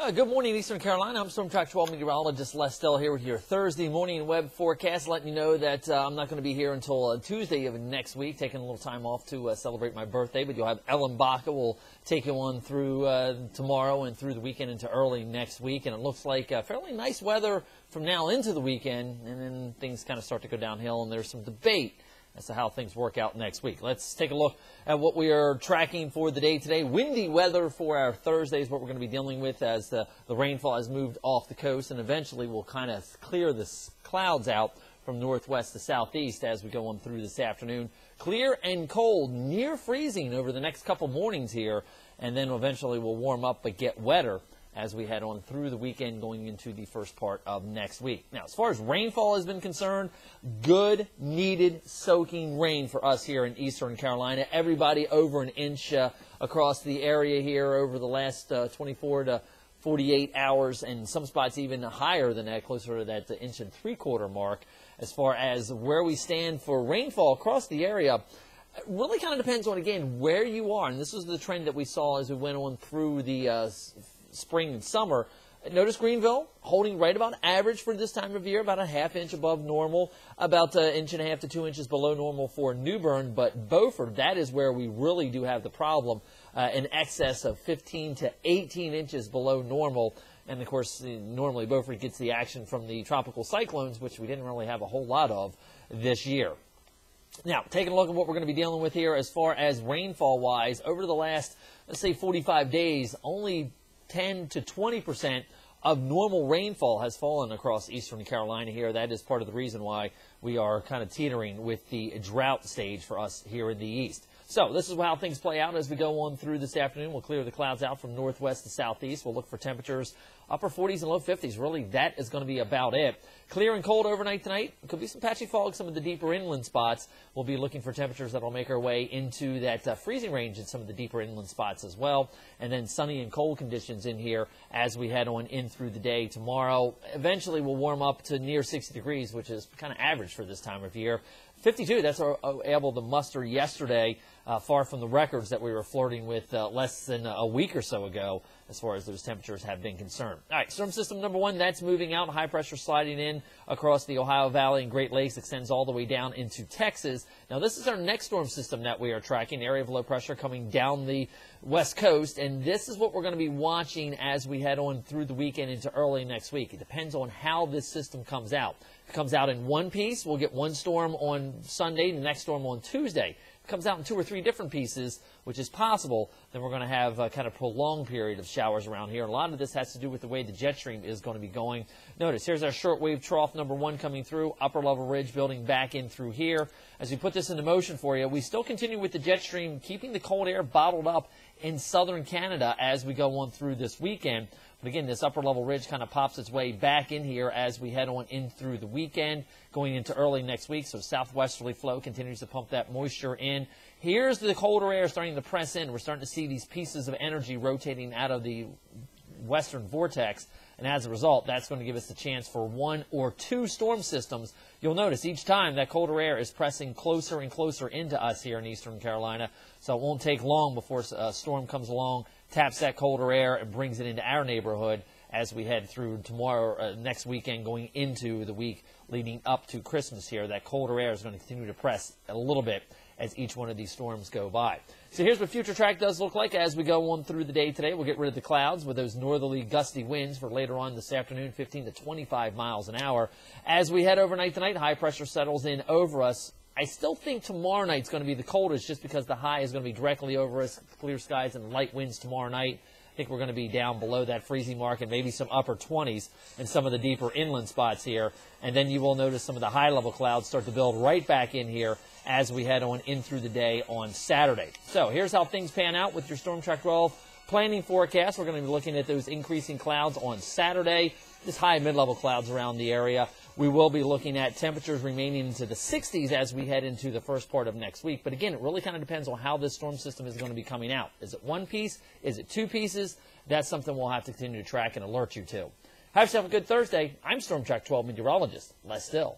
Good morning, Eastern Carolina. I'm Storm Track 12 meteorologist Les Stell here with your Thursday morning web forecast, letting you know that I'm not going to be here until Tuesday of next week, taking a little time off to celebrate my birthday. But you'll have Ellen Baca will take you on through tomorrow and through the weekend into early next week. And it looks like fairly nice weather from now into the weekend, and then things kind of start to go downhill, and there's some debate as to how things work out next week. Let's take a look at what we are tracking for the day today. Windy weather for our Thursday is what we're going to be dealing with as the rainfall has moved off the coast, and eventually we'll kind of clear the clouds out from northwest to southeast as we go on through this afternoon. Clear and cold, near freezing over the next couple mornings here, and then eventually we'll warm up but get wetter as we head on through the weekend going into the first part of next week. Now, as far as rainfall has been concerned, good, needed, soaking rain for us here in Eastern Carolina. Everybody over an inch across the area here over the last 24 to 48 hours, and some spots even higher than that, closer to that inch and three-quarter mark. As far as where we stand for rainfall across the area, it really kind of depends on, again, where you are. And this was the trend that we saw as we went on through the spring and summer. Notice Greenville holding right about average for this time of year, about a ½ inch above normal, about an inch and a half to 2 inches below normal for New Bern. But Beaufort, that is where we really do have the problem, in excess of 15 to 18 inches below normal. And of course, normally Beaufort gets the action from the tropical cyclones, which we didn't really have a whole lot of this year. Now, taking a look at what we're going to be dealing with here as far as rainfall-wise, over the last, let's say, 45 days, only 10 to 20% of normal rainfall has fallen across Eastern Carolina here. That is part of the reason why we are kind of teetering with the drought stage for us here in the east. So this is how things play out as we go on through this afternoon. We'll clear the clouds out from northwest to southeast. We'll look for temperatures upper 40s and low 50s. Really, that is going to be about it. Clear and cold overnight tonight. Could be some patchy fog, some of the deeper inland spots. We'll be looking for temperatures that will make our way into that freezing range in some of the deeper inland spots as well. And then sunny and cold conditions in here as we head on in through the day tomorrow. Eventually, we'll warm up to near 60 degrees, which is kind of average for this time of year. 52, that's what we were able to muster yesterday, far from the records that we were flirting with less than a week or so ago as far as those temperatures have been concerned. All right, storm system number one, that's moving out. High pressure sliding in across the Ohio Valley and Great Lakes, extends all the way down into Texas. Now, this is our next storm system that we are tracking, area of low pressure coming down the west coast, and this is what we're going to be watching as we head on through the weekend into early next week. It depends on how this system comes out. If it comes out in one piece, we'll get one storm on Sunday, the next storm on Tuesday. If it comes out in 2 or 3 different pieces, which is possible, then we're going to have a kind of prolonged period of showers around here. A lot of this has to do with the way the jet stream is going to be going. Notice, here's our shortwave trough number one coming through, upper level ridge building back in through here. As we put this into motion for you, we still continue with the jet stream, keeping the cold air bottled up in southern Canada as we go on through this weekend. But again, this upper level ridge kind of pops its way back in here as we head on in through the weekend, going into early next week. So southwesterly flow continues to pump that moisture in. Here's the colder air starting to press in. We're starting to see these pieces of energy rotating out of the western vortex. And as a result, that's going to give us the chance for 1 or 2 storm systems. You'll notice each time that colder air is pressing closer and closer into us here in Eastern Carolina. So it won't take long before a storm comes along, taps that colder air, and brings it into our neighborhood as we head through tomorrow, next weekend, going into the week leading up to Christmas here. That colder air is going to continue to press a little bit as each one of these storms go by. So here's what future track does look like as we go on through the day today. We'll get rid of the clouds with those northerly gusty winds for later on this afternoon, 15 to 25 miles an hour. As we head overnight tonight, high pressure settles in over us. I still think tomorrow night's going to be the coldest just because the high is going to be directly over us, clear skies and light winds tomorrow night. I think we're going to be down below that freezing mark and maybe some upper 20s in some of the deeper inland spots here. And then you will notice some of the high-level clouds start to build right back in here as we head on in through the day on Saturday. So here's how things pan out with your Storm Track 12 planning forecast. We're going to be looking at those increasing clouds on Saturday, just high and mid-level clouds around the area. We will be looking at temperatures remaining into the 60s as we head into the first part of next week. But again, it really kind of depends on how this storm system is going to be coming out. Is it one piece? Is it 2 pieces? That's something we'll have to continue to track and alert you to. Have yourself a good Thursday. I'm Storm Track 12 meteorologist Les Stell.